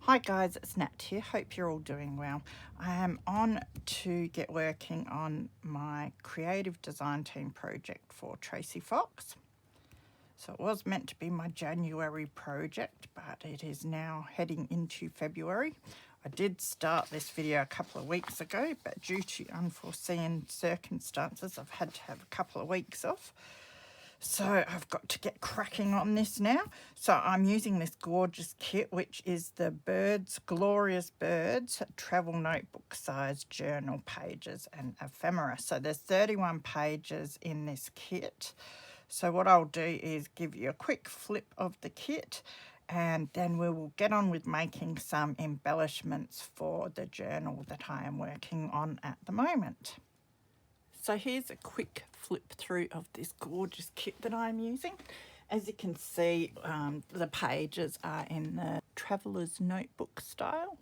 Hi guys, it's Nat here. Hope you're all doing well. I am on to get working on my creative design team project for Tracie Fox. So it was meant to be my January project, but it is now heading into February. I did start this video a couple of weeks ago, but due to unforeseen circumstances, I've had to have a couple of weeks off. So I've got to get cracking on this now. So I'm using this gorgeous kit, which is the Glorious Birds travel notebook size journal pages and ephemera. So there's 31 pages in this kit. So what I'll do is give you a quick flip of the kit, and then we will get on with making some embellishments for the journal that I am working on at the moment. So here's a quick flip through of this gorgeous kit that I'm using. As you can see, the pages are in the traveller's notebook style.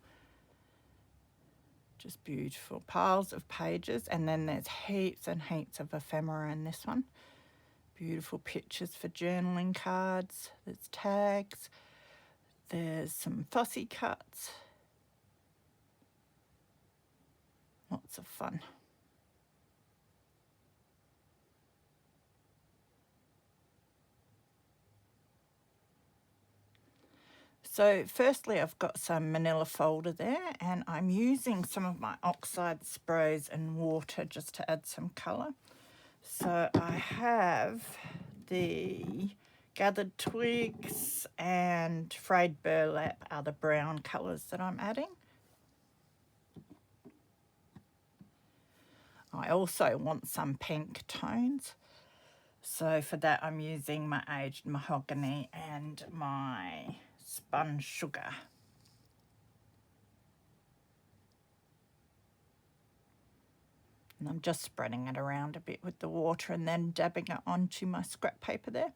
Just beautiful piles of pages, and then there's heaps and heaps of ephemera in this one. Beautiful pictures for journaling cards. There's tags. There's some Foxy cuts. Lots of fun. So firstly, I've got some manila folder there, and I'm using some of my oxide sprays and water just to add some colour. So I have the gathered twigs and frayed burlap are the brown colours that I'm adding. I also want some pink tones. So for that, I'm using my aged mahogany and my spun sugar. And I'm just spreading it around a bit with the water and then dabbing it onto my scrap paper there.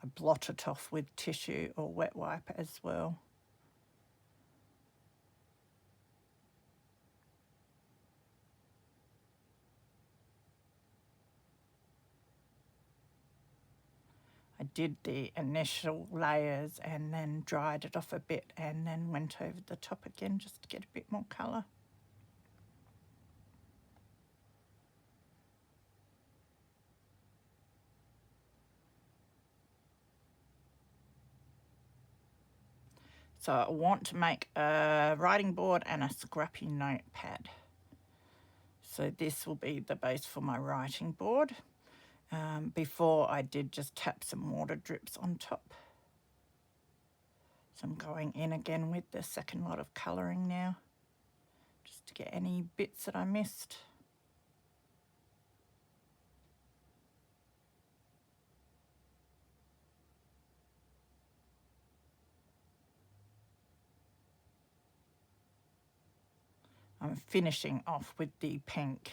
I blot it off with tissue or wet wipe as well. I did the initial layers and then dried it off a bit and then went over the top again just to get a bit more colour. So I want to make a writing board and a scrappy notepad. So this will be the base for my writing board. Before I did just tap some water drips on top. So I'm going in again with the second lot of colouring now, just to get any bits that I missed. I'm finishing off with the pink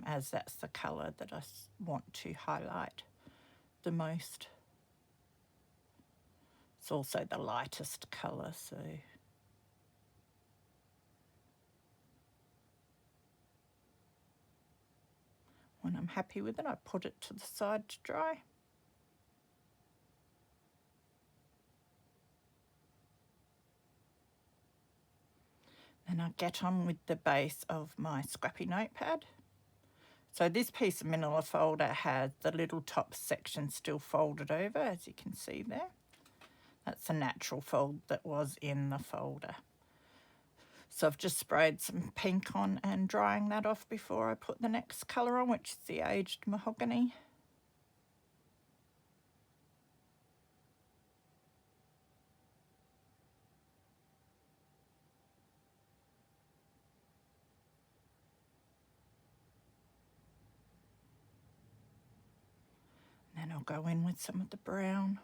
as that's the colour that I want to highlight the most. It's also the lightest colour, so when I'm happy with it, I put it to the side to dry. Then I get on with the base of my scrappy notepad. So this piece of manila folder has the little top section still folded over, as you can see there. That's a natural fold that was in the folder. So I've just sprayed some pink on and drying that off before I put the next colour on, which is the aged mahogany. Then I'll go in with some of the brown.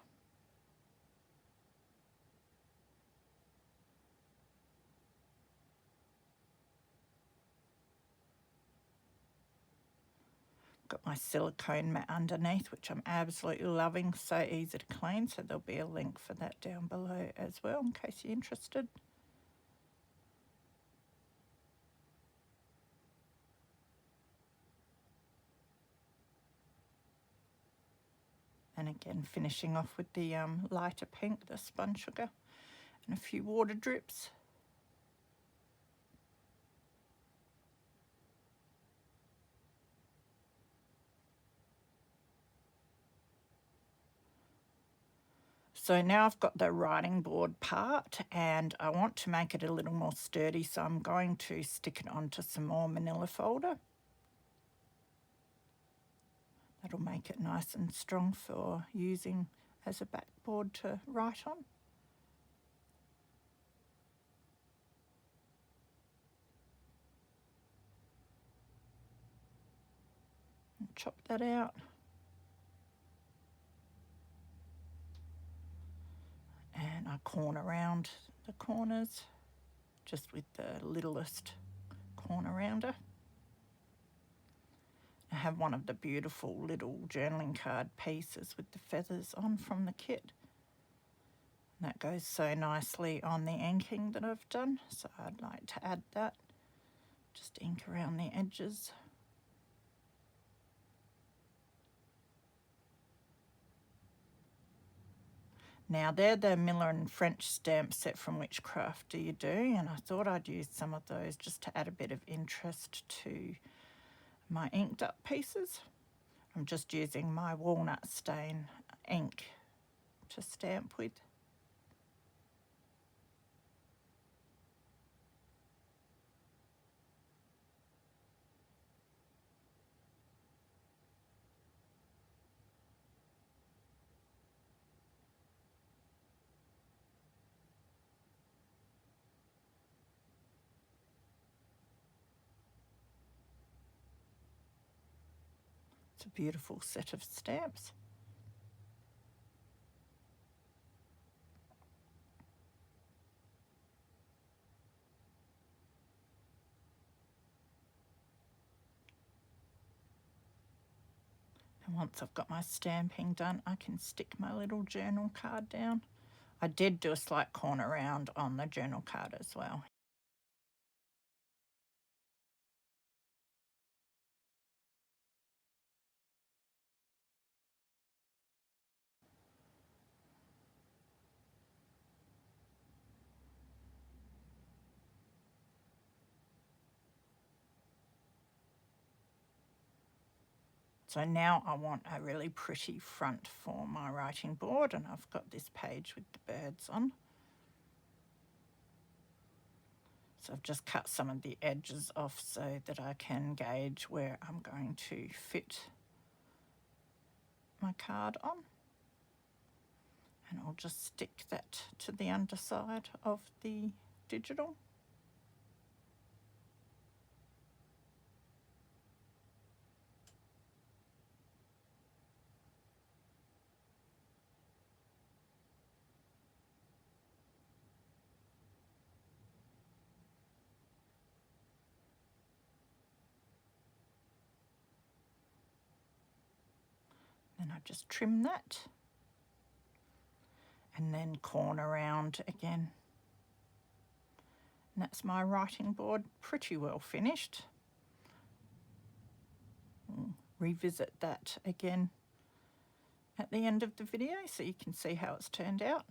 Got my silicone mat underneath, which I'm absolutely loving, so easy to clean, so there'll be a link for that down below as well in case you're interested. And again, finishing off with the lighter pink, the spun sugar, and a few water drips. So now I've got the writing board part and I want to make it a little more sturdy, so I'm going to stick it onto some more manila folder. That'll make it nice and strong for using as a backboard to write on. And chop that out. And I corner around the corners, just with the littlest corner rounder. I have one of the beautiful little journaling card pieces with the feathers on from the kit. And that goes so nicely on the inking that I've done, so I'd like to add that. Just ink around the edges. Now they're the Miller and French stamp set from Witchcraft Do You Do, and I thought I'd use some of those just to add a bit of interest to my inked up pieces. I'm just using my walnut stain ink to stamp with. It's a beautiful set of stamps. And once I've got my stamping done, I can stick my little journal card down. I did do a slight corner round on the journal card as well. So now I want a really pretty front for my writing board, and I've got this page with the birds on. So I've just cut some of the edges off so that I can gauge where I'm going to fit my card on. And I'll just stick that to the underside of the digital. Then I just trim that and then corner round again. And that's my writing board, pretty well finished. We'll revisit that again at the end of the video so you can see how it's turned out.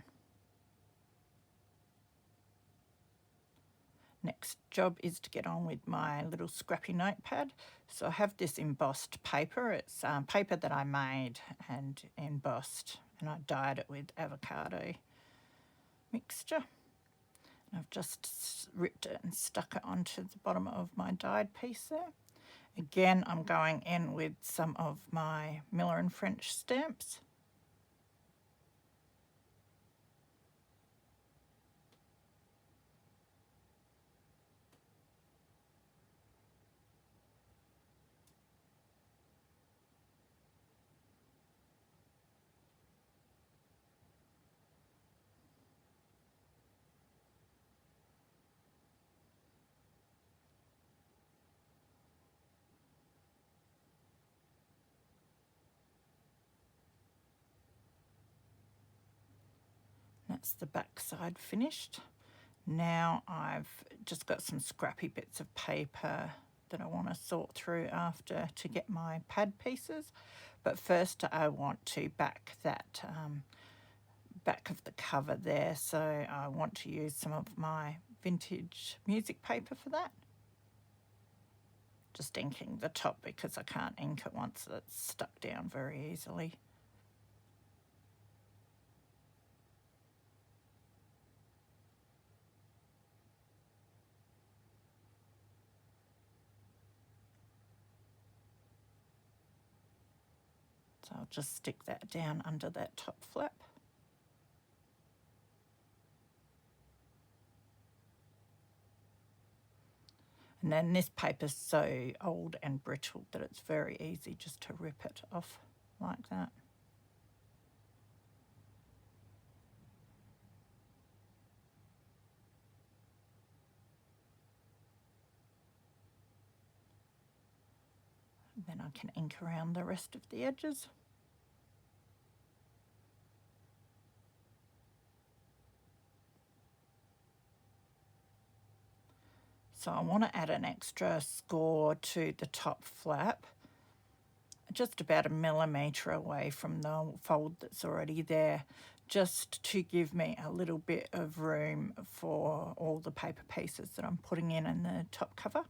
Next job is to get on with my little scrappy notepad. So I have this embossed paper. It's paper that I made and embossed, and I dyed it with avocado mixture. And I've just ripped it and stuck it onto the bottom of my dyed piece there. Again, I'm going in with some of my Miller and French stamps. That's the back side finished. Now I've just got some scrappy bits of paper that I want to sort through after to get my pad pieces. But first I want to back that back of the cover there, so I want to use some of my vintage music paper for that. Just inking the top because I can't ink it once it's stuck down very easily. So I'll just stick that down under that top flap. And then this paper's so old and brittle that it's very easy just to rip it off like that. And then I can ink around the rest of the edges. So I want to add an extra score to the top flap, just about 1 millimetre away from the fold that's already there, just to give me a little bit of room for all the paper pieces that I'm putting in the top cover.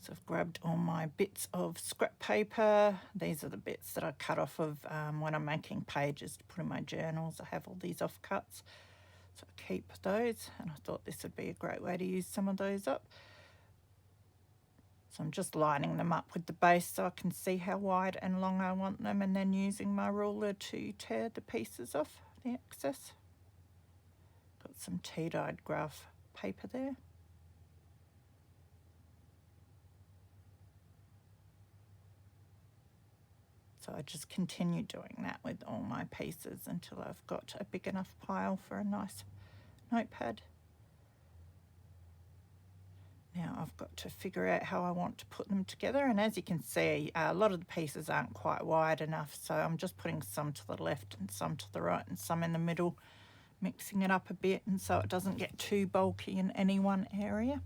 So I've grabbed all my bits of scrap paper. These are the bits that I cut off of when I'm making pages to put in my journals. I have all these offcuts, so I keep those, and I thought this would be a great way to use some of those up. So I'm just lining them up with the base so I can see how wide and long I want them, and then using my ruler to tear the pieces off, the excess. Got some tea-dyed graph paper there. So I just continue doing that with all my pieces until I've got a big enough pile for a nice notepad. Now I've got to figure out how I want to put them together, and as you can see, a lot of the pieces aren't quite wide enough, so I'm just putting some to the left and some to the right and some in the middle, mixing it up a bit, and so it doesn't get too bulky in any one area.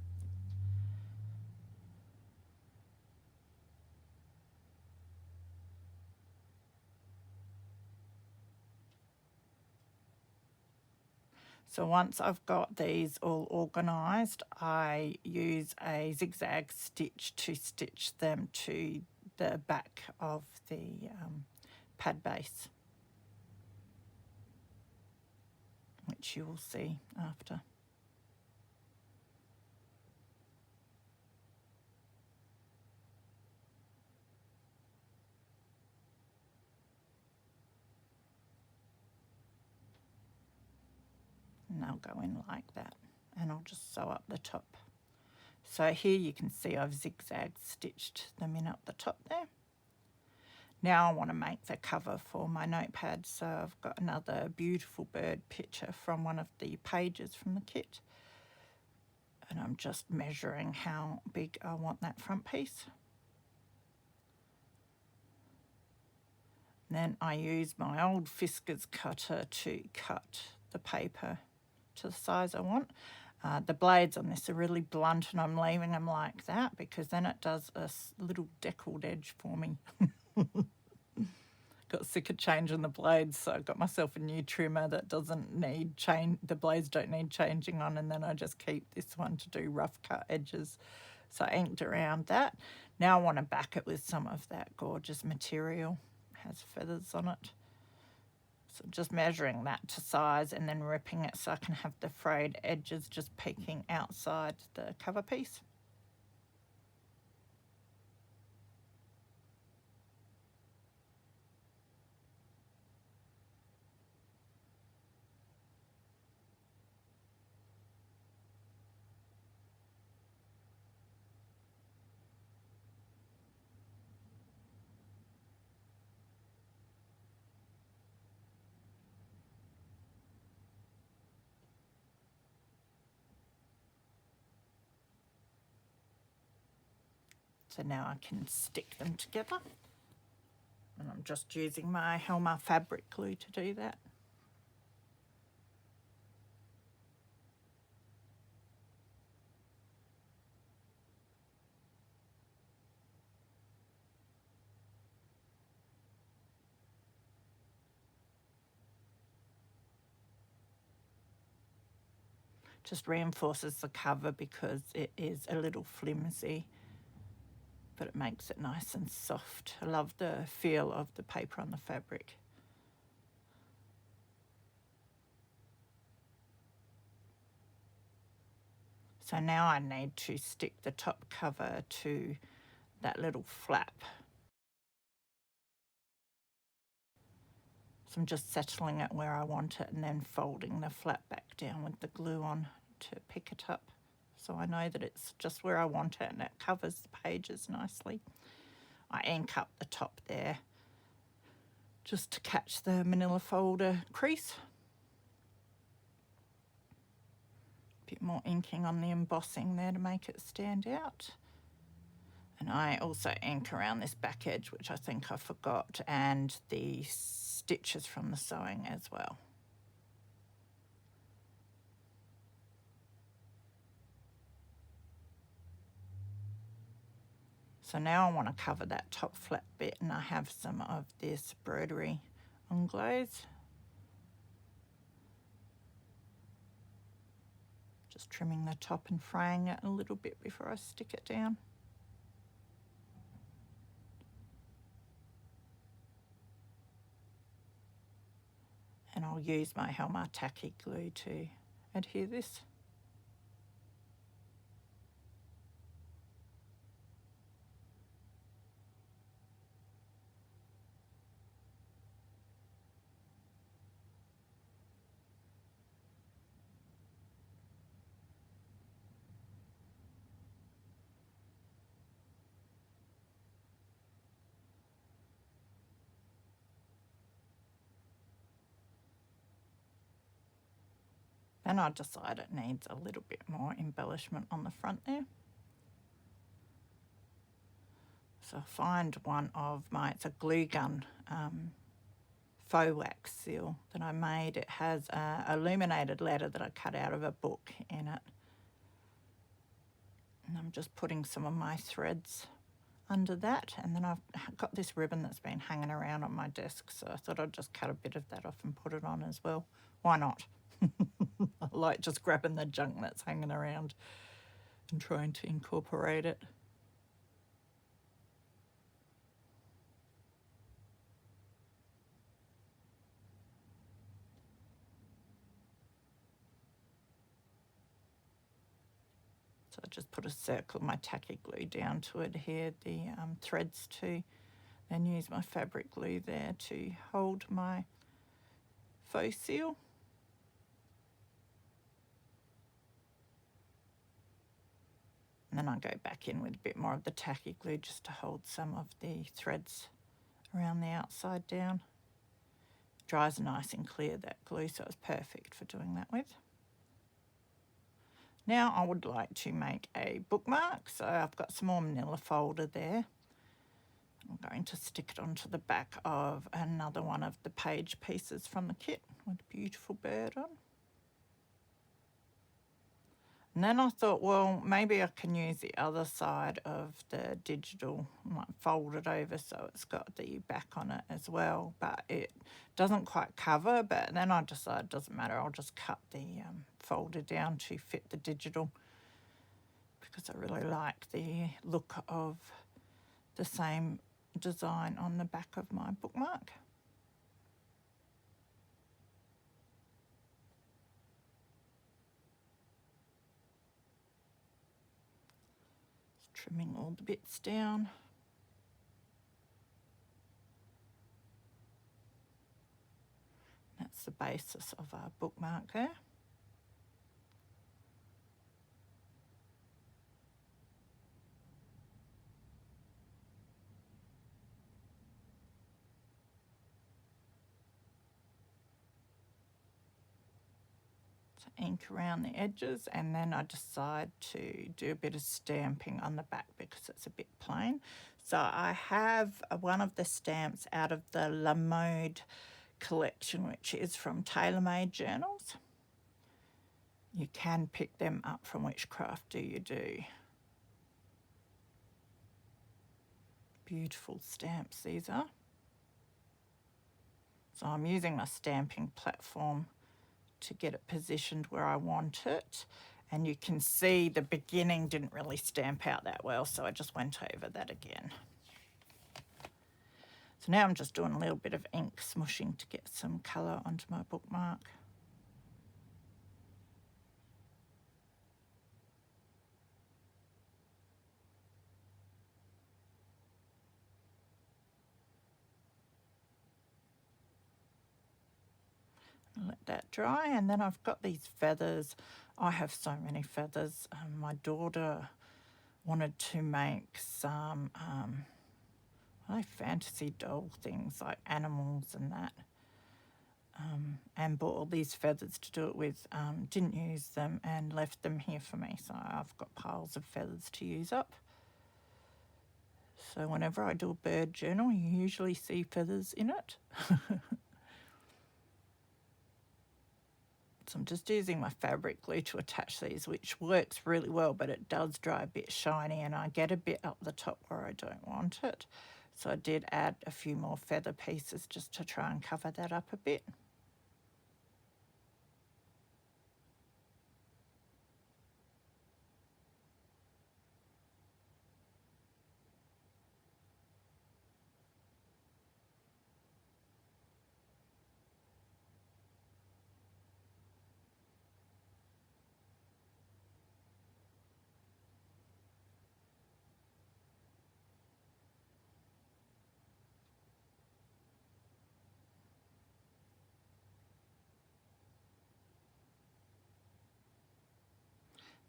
So once I've got these all organised, I use a zigzag stitch to stitch them to the back of the pad base, which you will see after. And they'll go in like that, and I'll just sew up the top. So here you can see I've zigzag stitched them in up the top there. Now I want to make the cover for my notepad, so I've got another beautiful bird picture from one of the pages from the kit, and I'm just measuring how big I want that front piece. Then I use my old Fiskars cutter to cut the paper to the size I want. The blades on this are really blunt, and I'm leaving them like that because then it does a little deckled edge for me. Got sick of changing the blades, so I got myself a new trimmer that doesn't need change. The blades don't need changing on, and then I just keep this one to do rough cut edges. So I inked around that. Now I want to back it with some of that gorgeous material. It has feathers on it. So just measuring that to size and then ripping it so I can have the frayed edges just peeking outside the cover piece. So now I can stick them together. And I'm just using my Ephemera fabric glue to do that. Just reinforces the cover because it is a little flimsy, but it makes it nice and soft. I love the feel of the paper on the fabric. So now I need to stick the top cover to that little flap. So I'm just settling it where I want it and then folding the flap back down with the glue on to pick it up. So I know that it's just where I want it and it covers the pages nicely. I ink up the top there just to catch the manila folder crease. Bit more inking on the embossing there to make it stand out. And I also ink around this back edge, which I think I forgot, and the stitches from the sewing as well. So now I want to cover that top flat bit, and I have some of this broderie unglaze. Just trimming the top and fraying it a little bit before I stick it down. And I'll use my Ephemera tacky glue to adhere this. Then I decide it needs a little bit more embellishment on the front there. So I find one of my, it's a glue gun faux wax seal that I made. It has a illuminated letter that I cut out of a book in it. And I'm just putting some of my threads under that, and then I've got this ribbon that's been hanging around on my desk, so I thought I'd just cut a bit of that off and put it on as well. Why not? I like just grabbing the junk that's hanging around and trying to incorporate it. So I just put a circle of my tacky glue down to adhere the threads to, then use my fabric glue there to hold my faux seal. And then I go back in with a bit more of the tacky glue just to hold some of the threads around the outside down. It dries nice and clear, that glue, so it's perfect for doing that with. Now I would like to make a bookmark, so I've got some more manila folder there. I'm going to stick it onto the back of another one of the page pieces from the kit with a beautiful bird on. And then I thought, well, maybe I can use the other side of the digital, like fold it over so it's got the back on it as well, but it doesn't quite cover. But then I decided it doesn't matter, I'll just cut the folder down to fit the digital because I really like the look of the same design on the back of my bookmark. Trimming all the bits down. That's the basis of our bookmark there. So ink around the edges, and then I decide to do a bit of stamping on the back because it's a bit plain. So I have one of the stamps out of the La Mode collection, which is from TaylorMade Journals. You can pick them up from Which Craft Do You Do. Beautiful stamps these are. So I'm using my stamping platform to get it positioned where I want it. And you can see the beginning didn't really stamp out that well, so I just went over that again. So now I'm just doing a little bit of ink smushing to get some colour onto my bookmark. Let that dry, and then I've got these feathers. I have so many feathers. My daughter wanted to make some fantasy doll things like animals and that, and bought all these feathers to do it with. Didn't use them and left them here for me, so I've got piles of feathers to use up. So whenever I do a bird journal, you usually see feathers in it. So I'm just using my fabric glue to attach these, which works really well, but it does dry a bit shiny and I get a bit up the top where I don't want it. So I did add a few more feather pieces just to try and cover that up a bit.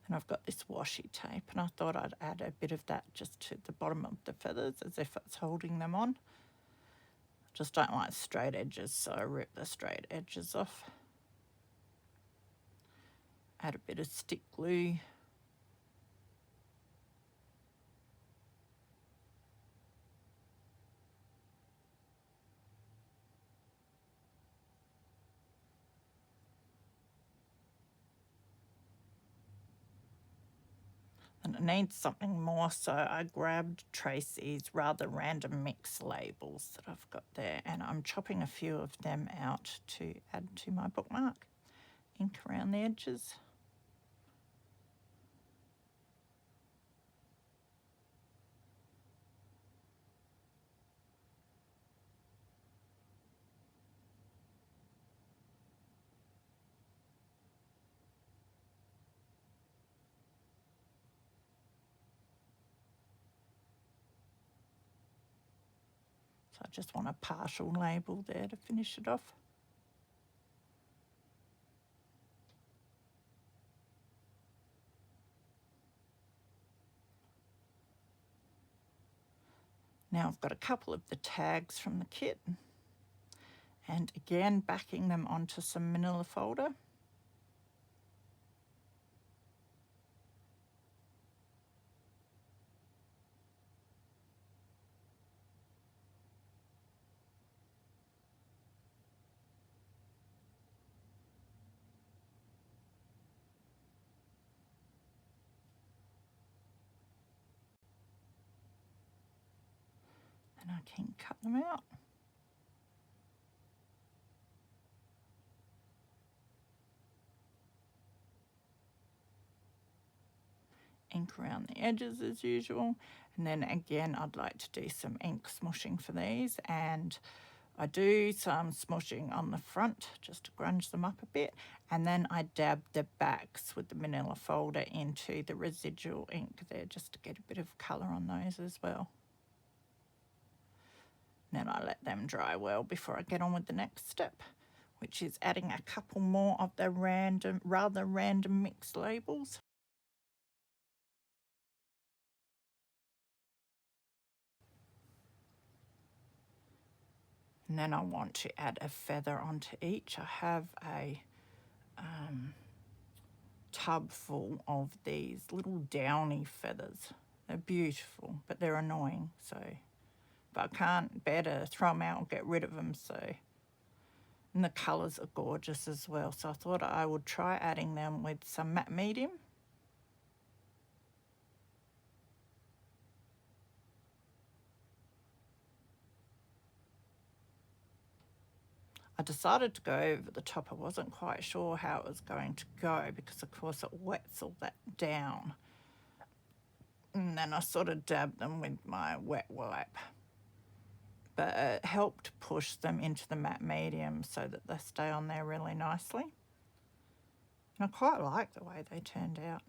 And I've got this washi tape, and I thought I'd add a bit of that just to the bottom of the feathers as if it's holding them on. Just don't like straight edges, so I rip the straight edges off. Add a bit of stick glue. And it needs something more, so I grabbed Tracie's rather random mix labels that I've got there, and I'm chopping a few of them out to add to my bookmark. Ink around the edges. So I just want a partial label there to finish it off. Now I've got a couple of the tags from the kit, and again backing them onto some manila folder. And I can cut them out. Ink around the edges as usual, and then again I'd like to do some ink smushing for these, and I do some smushing on the front just to grunge them up a bit, and then I dab the backs with the manila folder into the residual ink there just to get a bit of colour on those as well. And then I let them dry well before I get on with the next step, which is adding a couple more of the rather random mix labels. And then I want to add a feather onto each. I have a tub full of these little downy feathers. They're beautiful, but they're annoying, so, but I can't bear to throw them out or get rid of them, so. And the colours are gorgeous as well, so I thought I would try adding them with some matte medium. I decided to go over the top. I wasn't quite sure how it was going to go because of course it wets all that down. And then I sort of dabbed them with my wet wipe. But it helped push them into the matte medium so that they stay on there really nicely. And I quite like the way they turned out.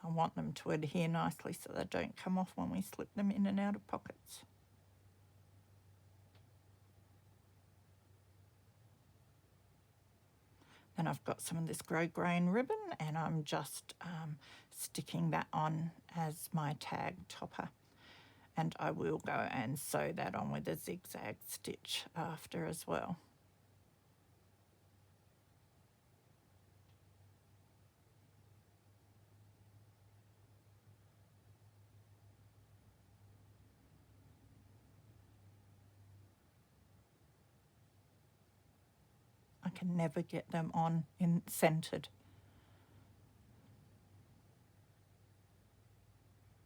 I want them to adhere nicely so they don't come off when we slip them in and out of pockets. Then I've got some of this grey grain ribbon and I'm just sticking that on as my tag topper. And I will go and sew that on with a zigzag stitch after as well. I can never get them on in centered.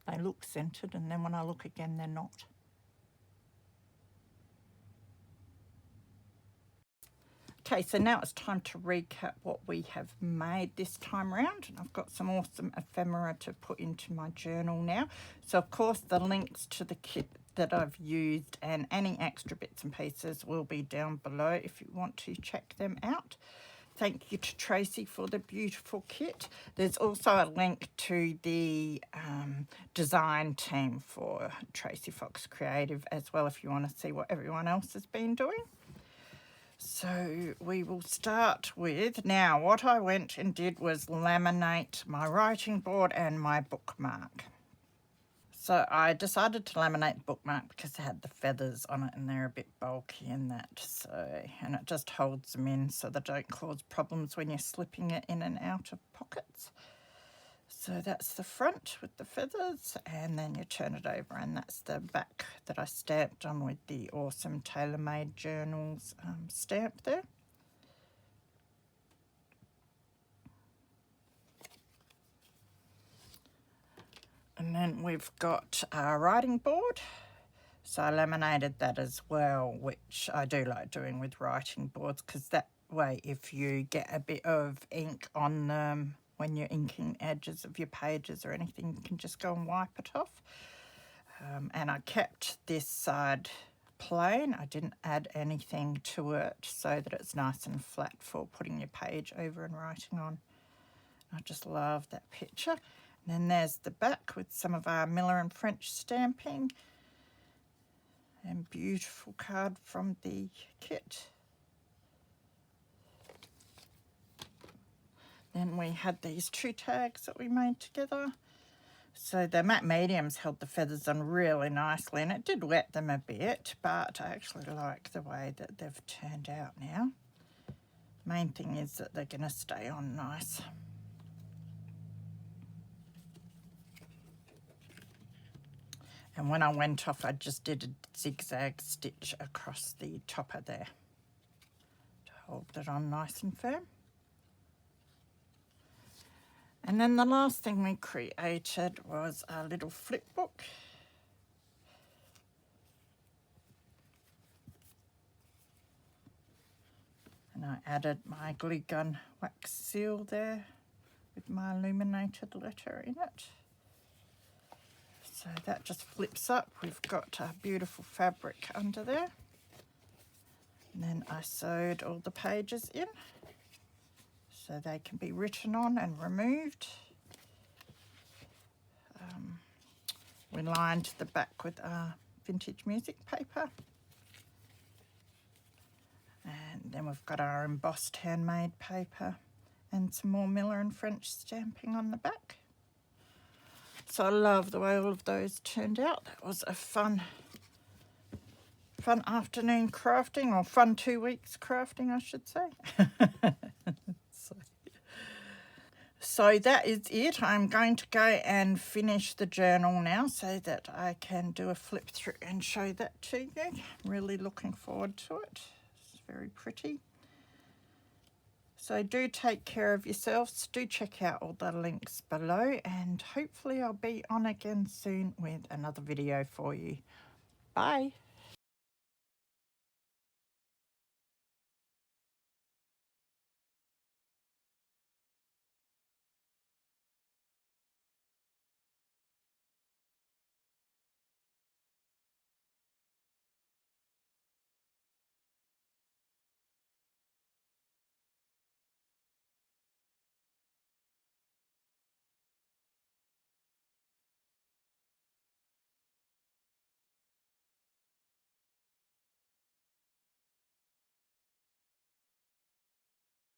They look centered and then when I look again they're not. Okay, so now it's time to recap what we have made this time around, and I've got some awesome ephemera to put into my journal now. So of course the links to the kit that I've used and any extra bits and pieces will be down below if you want to check them out. Thank you to Tracie for the beautiful kit. There's also a link to the design team for Tracie Fox Creative as well if you want to see what everyone else has been doing. So we will start with, now what I went and did was laminate my writing board and my bookmark. So I decided to laminate the bookmark because it had the feathers on it and they're a bit bulky and that, so, and it just holds them in so they don't cause problems when you're slipping it in and out of pockets. So that's the front with the feathers, and then you turn it over and that's the back that I stamped on with the awesome TaylorMade Journals stamp there. And then we've got our writing board. So I laminated that as well, which I do like doing with writing boards because that way if you get a bit of ink on them when you're inking edges of your pages or anything, you can just go and wipe it off. And I kept this side plain. I didn't add anything to it so that it's nice and flat for putting your page over and writing on. I just love that picture. And then there's the back with some of our Miller and French stamping. And beautiful card from the kit. Then we had these two tags that we made together. So the matte mediums held the feathers on really nicely, and it did wet them a bit, but I actually like the way that they've turned out now. Main thing is that they're going to stay on nice. And when I went off, I just did a zigzag stitch across the topper there to hold it on nice and firm. And then the last thing we created was a little flip book. And I added my glue gun wax seal there with my illuminated letter in it. So that just flips up. We've got a beautiful fabric under there. And then I sewed all the pages in so they can be written on and removed. We lined the back with vintage music paper. And then we've got our embossed handmade paper and some more Miller and French stamping on the back. So I love the way all of those turned out. That was a fun fun afternoon crafting, or fun 2 weeks crafting, I should say. So that is it. I'm going to go and finish the journal now so that I can do a flip through and show that to you. Really looking forward to it. It's very pretty. So do take care of yourselves. Do check out all the links below, and hopefully I'll be on again soon with another video for you. Bye.